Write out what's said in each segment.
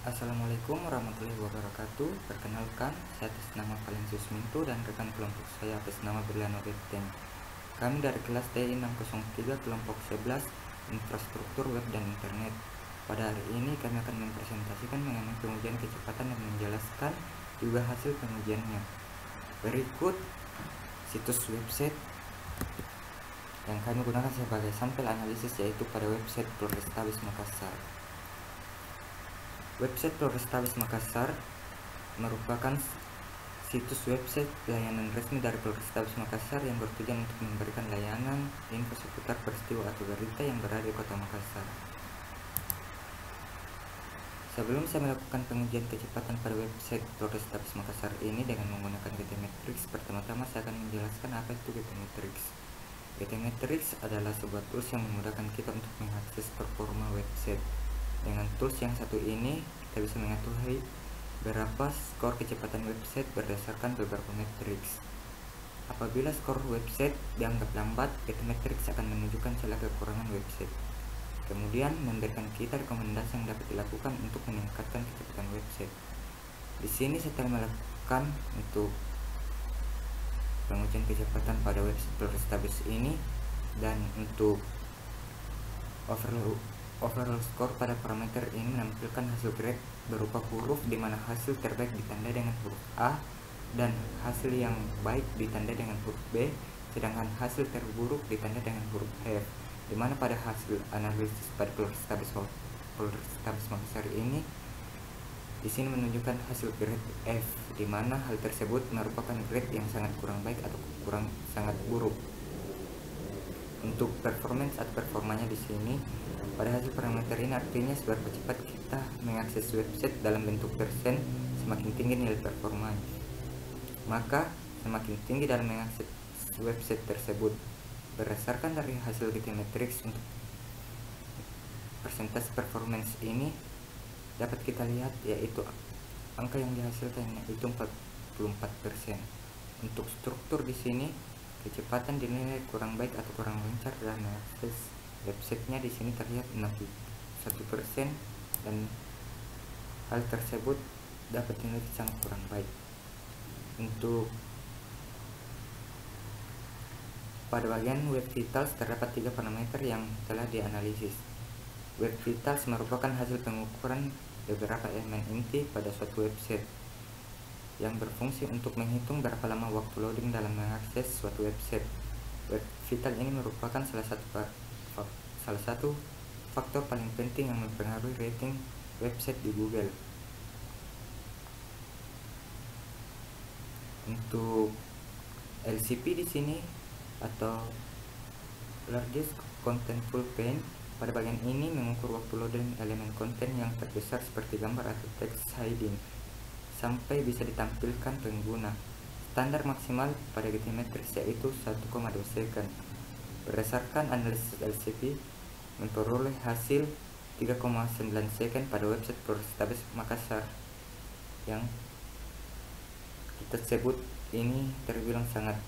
Assalamualaikum warahmatullahi wabarakatuh. Perkenalkan, saya atas nama Valensius Minto dan rekan kelompok saya atas nama Berliano Beteng. Kami dari kelas TI 603 kelompok 11 Infrastruktur Web dan Internet. Pada hari ini kami akan mempresentasikan mengenai pengujian kecepatan dan menjelaskan juga hasil pengujiannya. Berikut situs website yang kami gunakan sebagai sampel analisis, yaitu pada website Polrestabes Makassar. Website Polrestabes Makassar merupakan situs website layanan resmi dari Polrestabes Makassar yang bertujuan untuk memberikan layanan info seputar peristiwa atau berita yang berada di Kota Makassar. Sebelum saya melakukan pengujian kecepatan pada website Polrestabes Makassar ini dengan menggunakan GTmetrix, pertama-tama saya akan menjelaskan apa itu GTmetrix. GTmetrix adalah sebuah tools yang memudahkan kita untuk mengakses performa website. Dengan tools yang satu ini, kita bisa mengetahui berapa skor kecepatan website berdasarkan beberapa matriks. Apabila skor website dianggap lambat, GTmetrix akan menunjukkan celah kekurangan website. Kemudian memberikan kita rekomendasi yang dapat dilakukan untuk meningkatkan kecepatan website. Di sini setelah melakukan untuk pengujian kecepatan pada website Polrestabes ini dan untuk overall score pada parameter ini menampilkan hasil grade berupa huruf, di mana hasil terbaik ditandai dengan huruf A dan hasil yang baik ditandai dengan huruf B, sedangkan hasil terburuk ditandai dengan huruf F, di mana pada hasil analisis pada Polrestabes Makassar ini di sini menunjukkan hasil grade F, di mana hal tersebut merupakan grade yang sangat kurang baik atau sangat buruk. Untuk performance atau performanya di sini pada hasil parameter ini artinya seberapa cepat kita mengakses website dalam bentuk persen, semakin tinggi nilai performanya. Maka semakin tinggi dalam mengakses website tersebut. Berdasarkan dari hasil GTmetrix, untuk persentase performance ini dapat kita lihat, yaitu angka yang dihasilkan itu 44%. Untuk struktur di sini, kecepatan dinilai kurang baik atau kurang lancar dalam mengakses websitenya di sini terlihat 61%, dan hal tersebut dapat dinilai sangat kurang baik. Untuk pada bagian web vitals terdapat 3 parameter yang telah dianalisis. Web vitals merupakan hasil pengukuran beberapa elemen inti pada suatu website yang berfungsi untuk menghitung berapa lama waktu loading dalam mengakses suatu website. Web vital ini merupakan salah satu faktor paling penting yang mempengaruhi rating website di Google. Untuk LCP di sini atau Largest Contentful Paint, pada bagian ini mengukur waktu loading elemen konten yang terbesar seperti gambar atau text hiding sampai bisa ditampilkan pengguna. Standar maksimal pada GTmetrix yaitu 1,2 second. Berdasarkan analisis LCP, memperoleh hasil 3,9 second pada website Polrestabes Makassar yang kita sebut ini terbilang sangat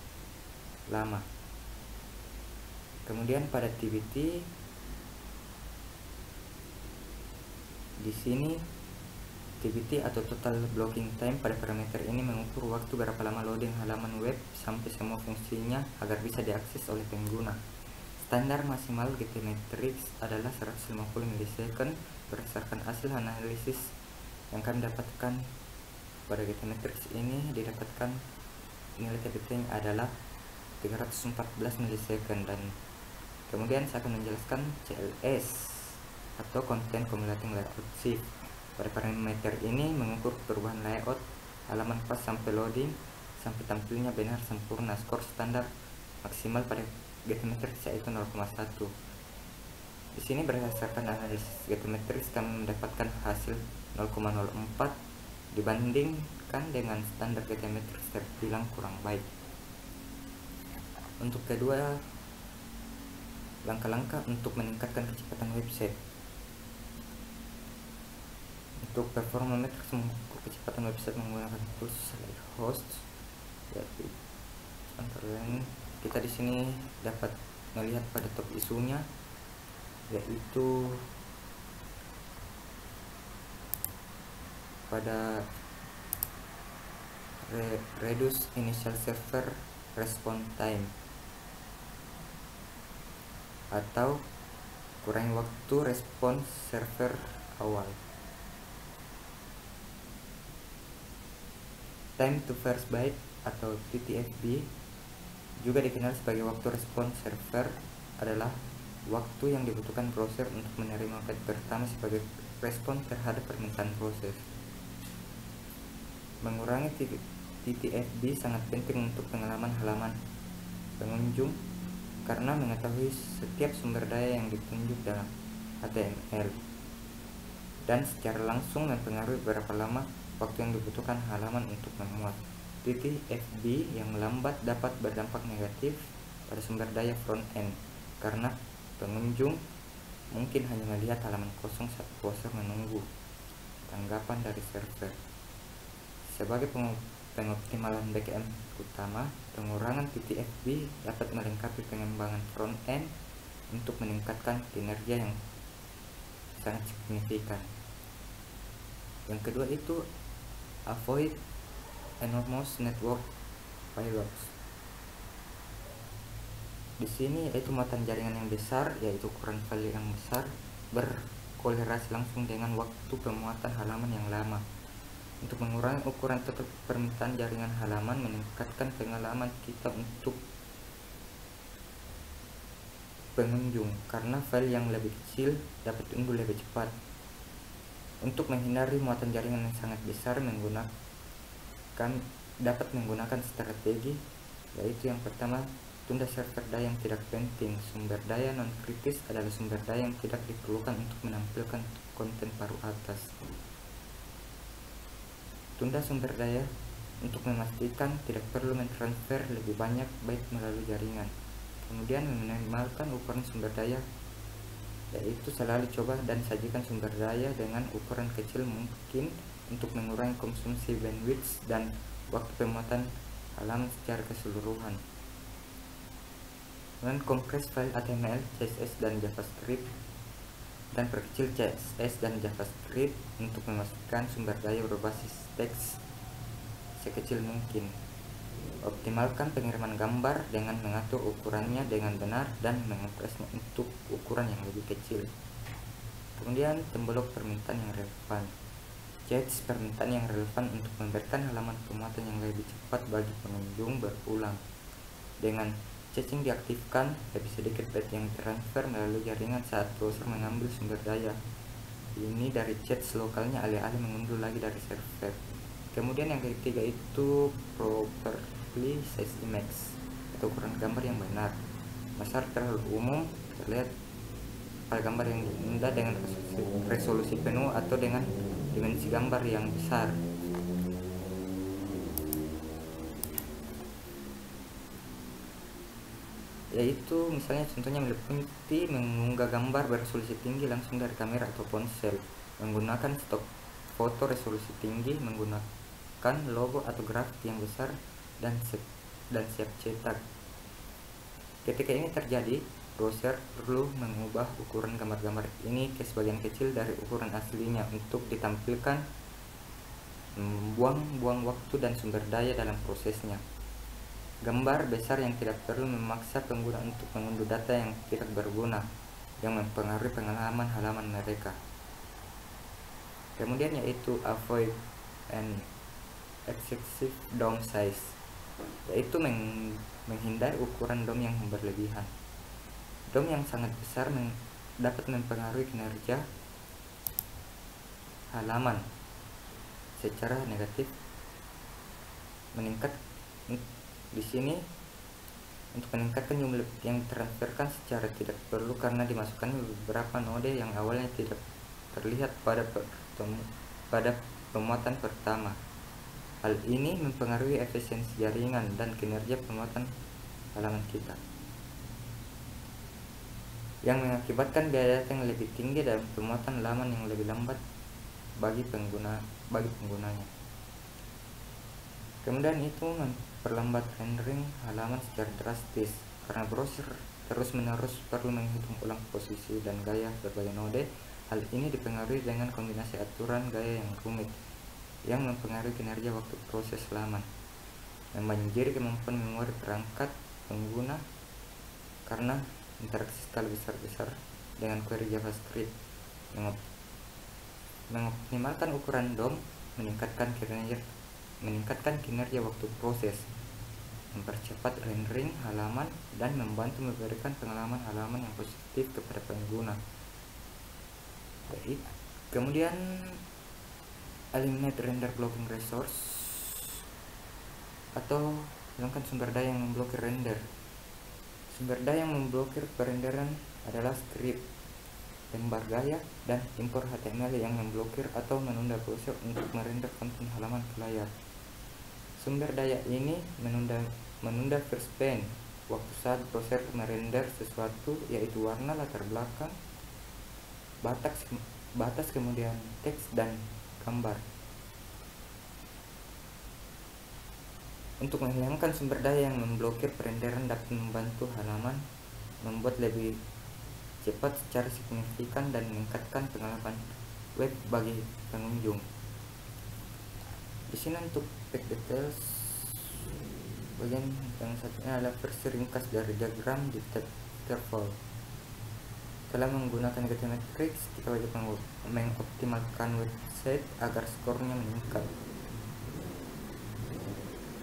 lama. Kemudian pada TBT di sini, TBT atau total blocking time pada parameter ini mengukur waktu berapa lama loading halaman web sampai semua fungsinya agar bisa diakses oleh pengguna. Standar maksimal GTmetrix adalah 150 ms berdasarkan hasil analisis yang kami dapatkan pada GTmetrix ini. Didapatkan nilai TBT adalah 314 ms, dan kemudian saya akan menjelaskan CLS atau Content Cumulative Layout Shift. Pada parameter ini mengukur perubahan layout halaman pas sampai loading sampai tampilnya benar sempurna. Skor standar maksimal pada GTmetrix yaitu 0,1. Di sini berdasarkan analisis GTmetrix kami mendapatkan hasil 0,04 dibandingkan dengan standar GTmetrix terbilang kurang baik. Untuk kedua, langkah-langkah untuk meningkatkan kecepatan website. Untuk performa metrics mengukur kecepatan website menggunakan tools like host, yaitu antara lain kita di sini dapat melihat pada top isunya, yaitu pada reduce initial server response time atau kurangi waktu respon server awal. Time to first byte atau TTFB, juga dikenal sebagai waktu respon server, adalah waktu yang dibutuhkan browser untuk menerima byte pertama sebagai respon terhadap permintaan proses. Mengurangi TTFB sangat penting untuk pengalaman halaman pengunjung karena mengetahui setiap sumber daya yang ditunjuk dalam HTML dan secara langsung mempengaruhi berapa lama waktu yang dibutuhkan halaman untuk memuat. TTFB yang lambat dapat berdampak negatif pada sumber daya front-end karena pengunjung mungkin hanya melihat halaman kosong saat browser menunggu tanggapan dari server. Sebagai pengoptimalan backend utama, pengurangan TTFB dapat melengkapi pengembangan front-end untuk meningkatkan kinerja yang sangat signifikan. Yang kedua itu avoid enormous network payloads. Di sini yaitu muatan jaringan yang besar, yaitu ukuran file yang besar berkorelasi langsung dengan waktu pemuatan halaman yang lama. Untuk mengurangi ukuran total permintaan jaringan halaman, meningkatkan pengalaman kita untuk pengunjung karena file yang lebih kecil dapat unduh lebih cepat. Untuk menghindari muatan jaringan yang sangat besar, dapat menggunakan strategi, yaitu yang pertama, tunda server daya yang tidak penting. Sumber daya non-kritis adalah sumber daya yang tidak diperlukan untuk menampilkan konten paruh atas. Tunda sumber daya untuk memastikan tidak perlu mentransfer lebih banyak byte melalui jaringan. Kemudian meminimalkan ukuran sumber daya, yaitu selalu coba dan sajikan sumber daya dengan ukuran kecil mungkin untuk mengurangi konsumsi bandwidth dan waktu pemuatan halaman secara keseluruhan. Mengkompres file HTML, CSS, dan JavaScript dan perkecil CSS dan JavaScript untuk memastikan sumber daya berbasis teks sekecil mungkin. Optimalkan pengiriman gambar dengan mengatur ukurannya dengan benar dan mengkompresnya untuk ukuran yang lebih kecil. Kemudian temblok permintaan yang relevan. Cache permintaan yang relevan untuk memberikan halaman pemuatan yang lebih cepat bagi pengunjung berulang. Dengan caching diaktifkan, lebih sedikit byte yang transfer melalui jaringan saat browser mengambil sumber daya ini dari cache lokalnya alih-alih mengunduh lagi dari server. Kemudian yang ketiga itu properly size image atau ukuran gambar yang benar. Besar terlalu umum, terlihat pada gambar yang diunggah dengan resolusi penuh atau dengan dimensi gambar yang besar. Yaitu misalnya contohnya meliputi mengunggah gambar beresolusi tinggi langsung dari kamera atau ponsel, menggunakan stok foto resolusi tinggi, menggunakan logo atau grafik yang besar dan siap cetak. Ketika ini terjadi, browser perlu mengubah ukuran gambar-gambar ini ke sebagian kecil dari ukuran aslinya untuk ditampilkan, membuang waktu dan sumber daya dalam prosesnya. Gambar besar yang tidak perlu memaksa pengguna untuk mengunduh data yang tidak berguna, yang mempengaruhi pengalaman halaman mereka. Kemudian yaitu avoid an excessive DOM size, yaitu menghindari ukuran DOM yang berlebihan. DOM yang sangat besar dapat mempengaruhi kinerja halaman secara negatif. Di sini untuk meningkatkan jumlah yang ditransferkan secara tidak perlu karena dimasukkan beberapa node yang awalnya tidak terlihat pada pemuatan pertama. Hal ini mempengaruhi efisiensi jaringan dan kinerja pemuatan halaman kita, yang mengakibatkan biaya data yang lebih tinggi dan pemuatan halaman yang lebih lambat bagi penggunanya. Kemudian itu memperlambat rendering halaman secara drastis karena browser terus-menerus perlu menghitung ulang posisi dan gaya berbagai node. Hal ini dipengaruhi dengan kombinasi aturan gaya yang rumit yang mempengaruhi kinerja waktu proses halaman, membanjiri kemampuan memori perangkat pengguna karena interaksi skala besar-besar dengan query JavaScript, mengoptimalkan ukuran DOM, meningkatkan kinerja waktu proses, mempercepat rendering halaman, dan membantu memberikan pengalaman halaman yang positif kepada pengguna. Baik, kemudian eliminate render blocking resource atau hilangkan sumber daya yang memblokir render. Sumber daya yang memblokir perenderan adalah script, lembar gaya, dan impor HTML yang memblokir atau menunda browser untuk merender konten halaman ke layar. Sumber daya ini menunda first pane waktu saat browser merender sesuatu, yaitu warna latar belakang, batas kemudian teks dan gambar. Untuk menghilangkan sumber daya yang memblokir perenderan dapat membantu halaman membuat lebih cepat secara signifikan dan meningkatkan pengalaman web bagi pengunjung. Di sini untuk page details, bagian yang satunya adalah versi ringkas dari diagram di tab Interval. Setelah menggunakan Getty Metrics, kita wajib mengoptimalkan website agar skornya meningkat.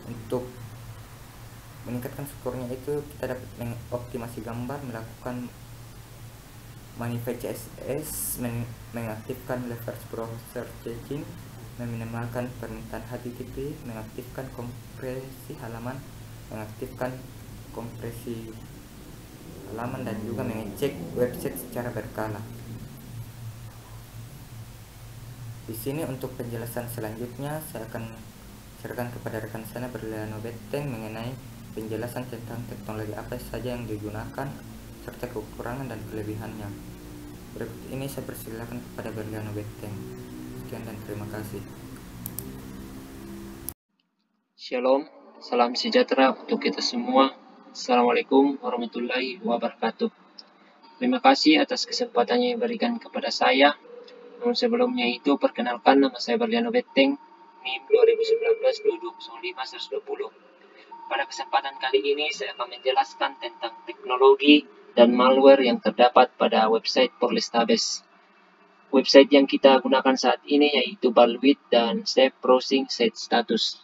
Untuk meningkatkan skornya itu kita dapat mengoptimasi gambar, melakukan Manify CSS, mengaktifkan reverse browser checking, meminimalkan permintaan HTTP, mengaktifkan kompresi halaman, mengaktifkan kompresi halaman, dan juga mengecek website secara berkala. Di sini untuk penjelasan selanjutnya saya akan serahkan kepada rekan saya Berliano Beteng mengenai penjelasan tentang teknologi apa saja yang digunakan serta kekurangan dan kelebihannya. Berikut ini saya persilakan kepada Berliano Beteng. Sekian dan terima kasih. Shalom, salam sejahtera untuk kita semua. Assalamualaikum warahmatullahi wabarakatuh. Terima kasih atas kesempatannya yang diberikan kepada saya. Namun sebelumnya itu, perkenalkan, nama saya Berliano Beteng, NIM 2019-2205-120. Pada kesempatan kali ini, saya akan menjelaskan tentang teknologi dan malware yang terdapat pada website Porlestabes. Website yang kita gunakan saat ini yaitu Balwit dan Safe Browsing Site Status.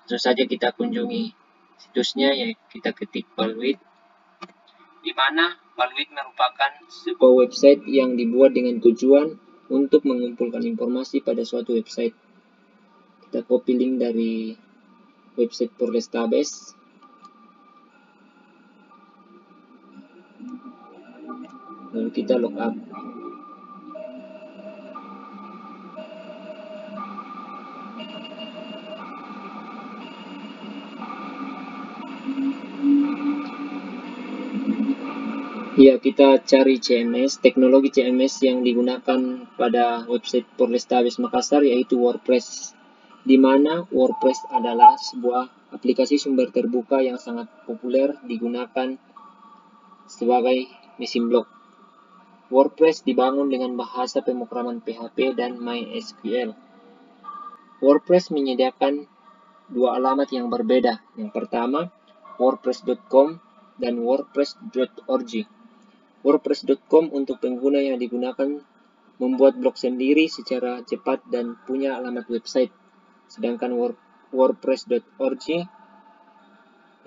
Langsung saja kita kunjungi situsnya, ya kita ketik Balwit, di mana Balwit merupakan sebuah website yang dibuat dengan tujuan untuk mengumpulkan informasi pada suatu website. Kita copy link dari website Porlestabes. Lalu kita login. Ya, kita cari CMS. Teknologi CMS yang digunakan pada website Porlestabes Makassar yaitu WordPress, di mana WordPress adalah sebuah aplikasi sumber terbuka yang sangat populer digunakan sebagai mesin blog. WordPress dibangun dengan bahasa pemrograman PHP dan MySQL. WordPress menyediakan dua alamat yang berbeda. Yang pertama, wordpress.com dan wordpress.org. WordPress.com untuk pengguna yang digunakan membuat blog sendiri secara cepat dan punya alamat website. Sedangkan wordpress.org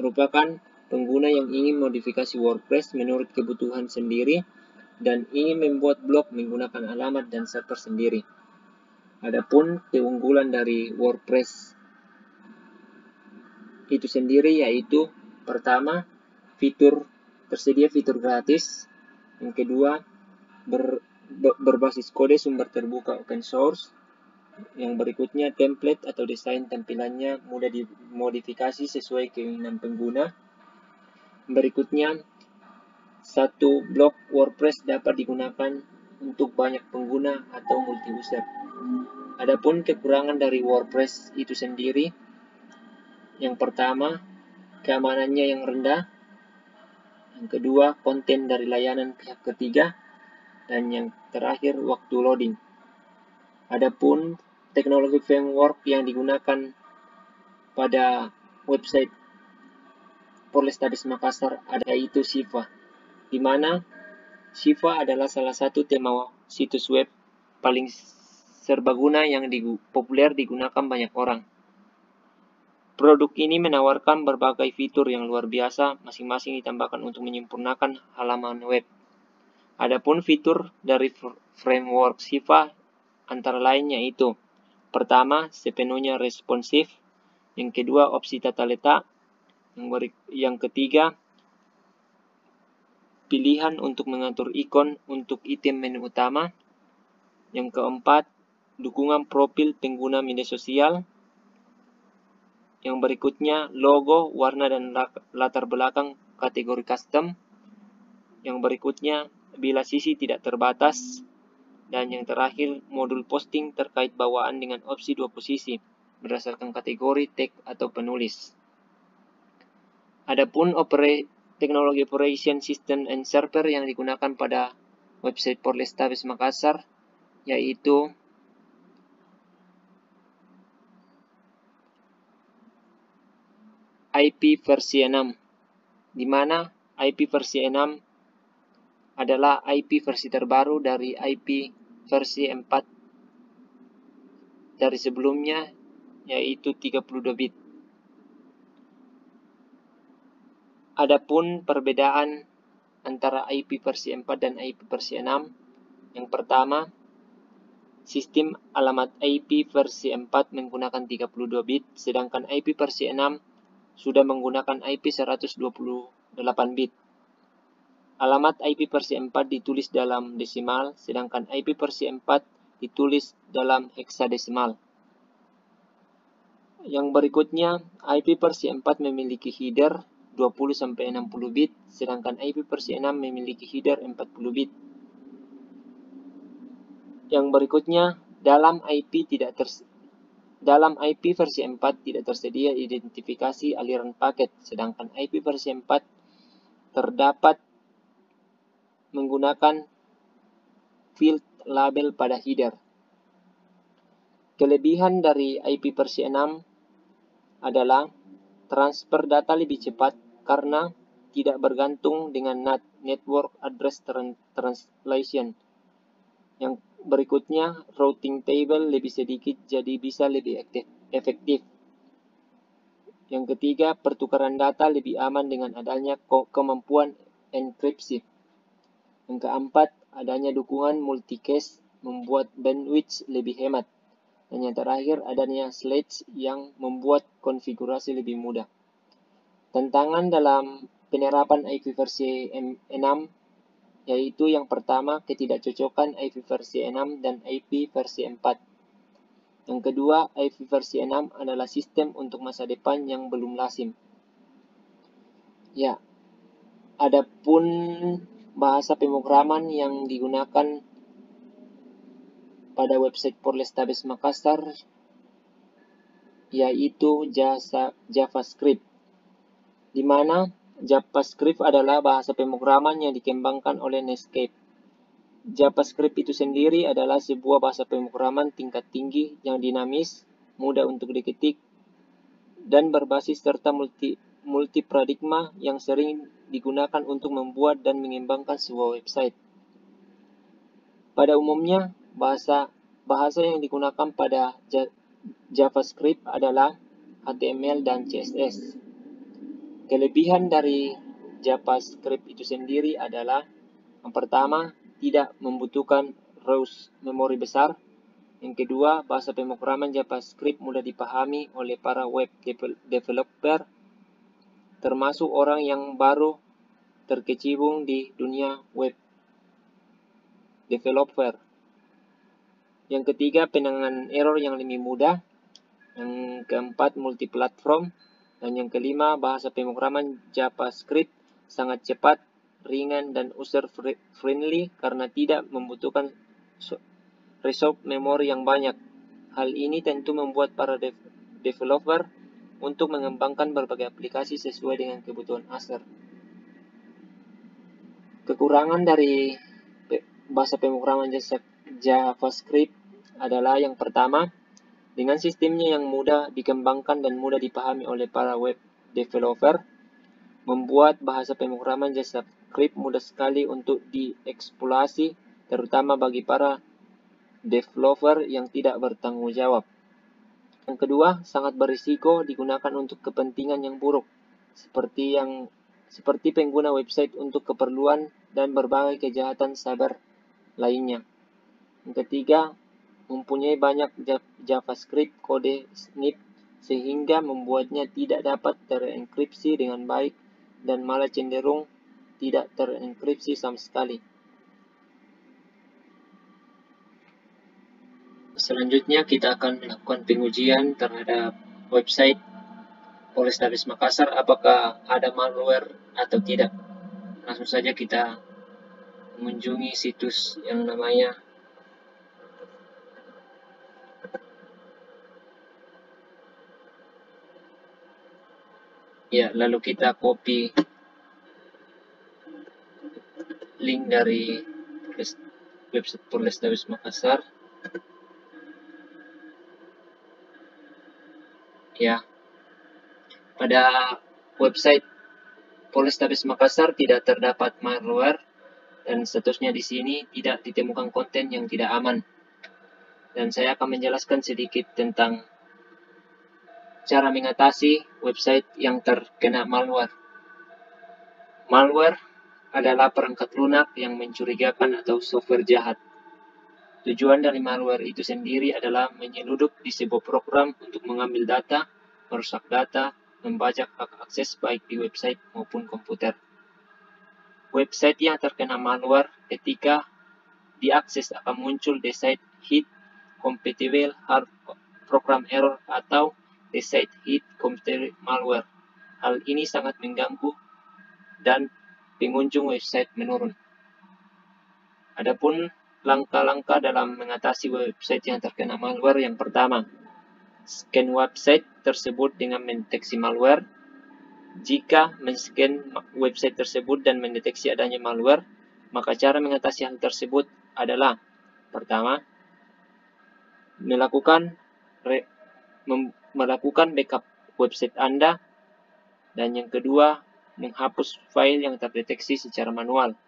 merupakan pengguna yang ingin modifikasi WordPress menurut kebutuhan sendiri dan ingin membuat blog menggunakan alamat dan server sendiri. Adapun keunggulan dari WordPress itu sendiri yaitu pertama, tersedia fitur gratis. Yang kedua, berbasis kode sumber terbuka open source. Yang berikutnya, template atau desain tampilannya mudah dimodifikasi sesuai keinginan pengguna. Berikutnya, satu blog WordPress dapat digunakan untuk banyak pengguna atau multi-user. Adapun kekurangan dari WordPress itu sendiri, yang pertama, keamanannya yang rendah. Yang kedua, konten dari layanan pihak ketiga. Dan yang terakhir, waktu loading. Adapun teknologi framework yang digunakan pada website Polrestabes Makassar ada yaitu Shiva, di mana Shiva adalah salah satu tema situs web paling serbaguna yang populer digunakan banyak orang. Produk ini menawarkan berbagai fitur yang luar biasa, masing-masing ditambahkan untuk menyempurnakan halaman web. Adapun fitur dari framework Shiva antara lain yaitu: pertama, sepenuhnya responsif; yang kedua, opsi tata letak; yang ketiga, pilihan untuk mengatur ikon untuk item menu utama; yang keempat, dukungan profil pengguna media sosial; yang berikutnya, logo, warna, dan latar belakang kategori custom; yang berikutnya, bila sisi tidak terbatas; dan yang terakhir, modul posting terkait bawaan dengan opsi 2 posisi berdasarkan kategori tag atau penulis. Adapun teknologi operation system and server yang digunakan pada website Polrestabes Makassar yaitu IP versi 6, di mana IP versi 6 adalah IP versi terbaru dari IP versi 4 dari sebelumnya, yaitu 32 bit. Adapun perbedaan antara IP versi 4 dan IP versi 6, yang pertama, sistem alamat IP versi 4 menggunakan 32 bit, sedangkan IP versi 6 sudah menggunakan IP 128 bit. Alamat IP versi 4 ditulis dalam desimal, sedangkan IP versi 4 ditulis dalam heksadesimal. Yang berikutnya, IP versi 4 memiliki header 20-60 bit, sedangkan IP versi 6 memiliki header 40 bit. Yang berikutnya, dalam IP versi 4 tidak tersedia identifikasi aliran paket, sedangkan IP versi 4 terdapat menggunakan field label pada header. Kelebihan dari IP versi 6 adalah transfer data lebih cepat karena tidak bergantung dengan NAT, Network Address Translation. Yang berikutnya, routing table lebih sedikit jadi bisa lebih efektif. Yang ketiga, pertukaran data lebih aman dengan adanya kemampuan enkripsi. Yang keempat, adanya dukungan multicache membuat bandwidth lebih hemat. Dan yang terakhir, adanya sledge yang membuat konfigurasi lebih mudah. Tantangan dalam penerapan IP versi 6 yaitu yang pertama, ketidakcocokan IP versi 6 dan IP versi 4. Yang kedua, IP versi 6 adalah sistem untuk masa depan yang belum lazim. Ya, adapun bahasa pemrograman yang digunakan pada website Polrestabes Makassar yaitu JavaScript, di mana JavaScript adalah bahasa pemrograman yang dikembangkan oleh Netscape. JavaScript itu sendiri adalah sebuah bahasa pemrograman tingkat tinggi yang dinamis, mudah untuk diketik, dan berbasis serta multi-paradigma yang sering digunakan untuk membuat dan mengembangkan sebuah website. Pada umumnya, bahasa yang digunakan pada JavaScript adalah HTML dan CSS. Kelebihan dari JavaScript itu sendiri adalah yang pertama, tidak membutuhkan raw memori besar. Yang kedua, bahasa pemrograman JavaScript mudah dipahami oleh para web developer, termasuk orang yang baru terkecimpung di dunia web developer. Yang ketiga, penanganan error yang lebih mudah. Yang keempat, multiplatform. Dan yang kelima, bahasa pemrograman JavaScript sangat cepat, ringan, dan user-friendly karena tidak membutuhkan resource memori yang banyak. Hal ini tentu membuat para developer untuk mengembangkan berbagai aplikasi sesuai dengan kebutuhan user. Kekurangan dari bahasa pemrograman JavaScript adalah yang pertama, Dengan sistemnya yang mudah dikembangkan dan mudah dipahami oleh para web developer, membuat bahasa pemrograman JavaScript mudah sekali untuk dieksploitasi, terutama bagi para developer yang tidak bertanggung jawab. Yang kedua, sangat berisiko digunakan untuk kepentingan yang buruk, seperti pengguna website untuk keperluan dan berbagai kejahatan cyber lainnya. Yang ketiga, mempunyai banyak JavaScript kode snip sehingga membuatnya tidak dapat terenkripsi dengan baik dan malah cenderung tidak terenkripsi sama sekali. Selanjutnya kita akan melakukan pengujian terhadap website Polrestabes Makassar apakah ada malware atau tidak. Langsung saja kita mengunjungi situs yang namanya lalu kita copy link dari website Polrestabes Makassar. Pada website Polrestabes Makassar tidak terdapat malware dan seterusnya di sini tidak ditemukan konten yang tidak aman. Dan saya akan menjelaskan sedikit tentang cara mengatasi website yang terkena malware. Malware adalah perangkat lunak yang mencurigakan atau software jahat. Tujuan dari malware itu sendiri adalah menyeludup di sebuah program untuk mengambil data, merusak data, membajak hak akses baik di website maupun komputer. Website yang terkena malware ketika diakses akan muncul the site hit compatible hard program error atau the site hit compatible malware. Hal ini sangat mengganggu dan pengunjung website menurun. Adapun langkah-langkah dalam mengatasi website yang terkena malware, yang pertama, scan website tersebut dengan mendeteksi malware. Jika men-scan website tersebut dan mendeteksi adanya malware, maka cara mengatasi hal tersebut adalah pertama, melakukan backup website Anda, dan yang kedua, menghapus file yang terdeteksi secara manual.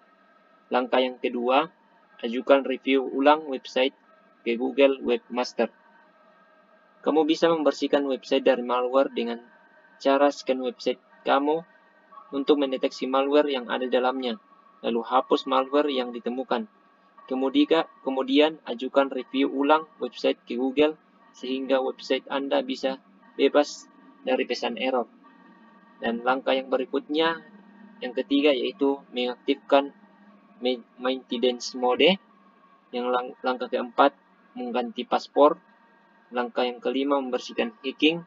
Langkah yang kedua, ajukan review ulang website ke Google Webmaster. Kamu bisa membersihkan website dari malware dengan cara scan website kamu untuk mendeteksi malware yang ada dalamnya, lalu hapus malware yang ditemukan. Kemudian ajukan review ulang website ke Google sehingga website Anda bisa bebas dari pesan error. Dan langkah yang berikutnya, yang ketiga, yaitu mengaktifkan maintenance mode. Yang langkah keempat, mengganti password. Langkah yang kelima, membersihkan hacking.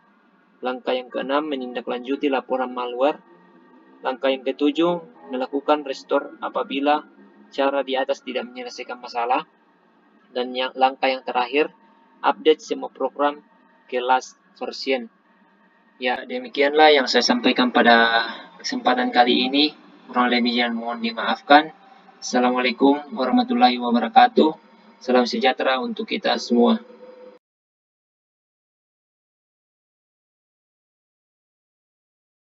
Langkah yang keenam, menindaklanjuti laporan malware. Langkah yang ketujuh, melakukan restore apabila cara di atas tidak menyelesaikan masalah. Dan langkah yang terakhir, update semua program ke last version. Ya, demikianlah yang saya sampaikan pada kesempatan kali ini. Kurang lebihnya mohon dimaafkan. Assalamualaikum warahmatullahi wabarakatuh. Salam sejahtera untuk kita semua.